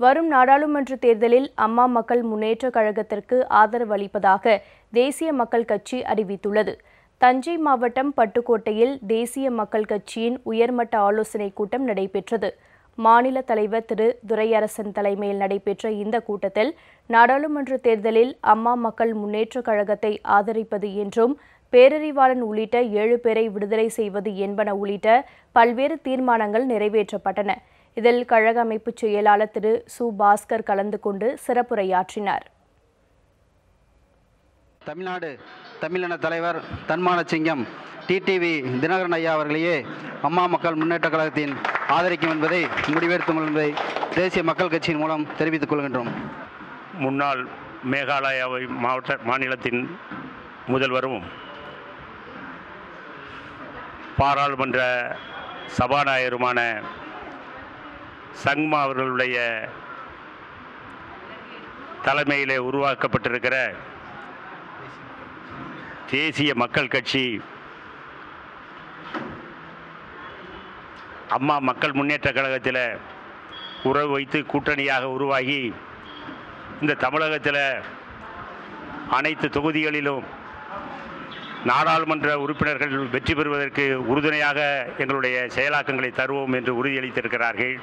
வரும் நாடாளுமன்ற தேர்தலில் அம்மா மக்கள் முன்னேற்றக் கழகத்திற்கு ஆதரவு அளிப்பதாக தேசிய மக்கள் கட்சி அறிவித்துள்ளது. தஞ்சை மாவட்டம் பட்டுக்கோட்டையில் தேசிய மக்கள் கட்சியின் உயர்மட்ட ஆலோசனைக் கூட்டம் நடைபெற்றது. மாநில தலைவர் திரு துரையரசன் தலைமையில் நடைபெற்ற இந்த கூட்டத்தில் நாடாளுமன்ற தேர்தலில் அம்மா மக்கள் முன்னேற்றக் கழகத்தை ஆதரிப்பது என்றும் பேரறிவாளன் உள்ளிட்ட 7 பேரை விடுதலை செய்வது என்பன உள்ளிட்ட பல்வேறு தீர்மானங்கள் நிறைவேற்றப்பட்டன. இதில் கழக அமைப்பு செயலாளர் திரு சு. பாஸ்கர் கலந்து கொண்டு சிறப்புரையாற்றினார். தமிழ்நாடு தமிழின தலைவர் தன்மான சிங்கம் டிடிவி தினகரன் ஐயா அவர்களையே அம்மா மக்கள் முன்னேற்ற கழகத்தின் ஆதரிக்கும் என்பதை முடிவெடுத்தும் என்பதை தேசிய மக்கள் கட்சியின் மூலம் தெரிவித்துக் கொள்கின்றோம். முன்னாள் மேகாலயா மாநிலத்தின் முதல்வரும் பாராளுமன்ற சபாநாயகருமான சங்மா அவர்களுடைய தலைமையிலே உருவாக்கப்பட்டிருக்கிற தேசிய மக்கள் கட்சி அம்மா மக்கள் முன்னேற்ற கழகத்தில் உறவு வைத்து கூட்டணியாக உருவாகி இந்த தமிழகத்தில் அனைத்து தொகுதிகளிலும் நாடாளுமன்ற உறுப்பினர்கள் வெற்றி பெறுவதற்கு உறுதுணையாக எங்களுடைய செயலாக்கங்களை தருவோம் என்று உறுதியளித்திருக்கிறார்கள்.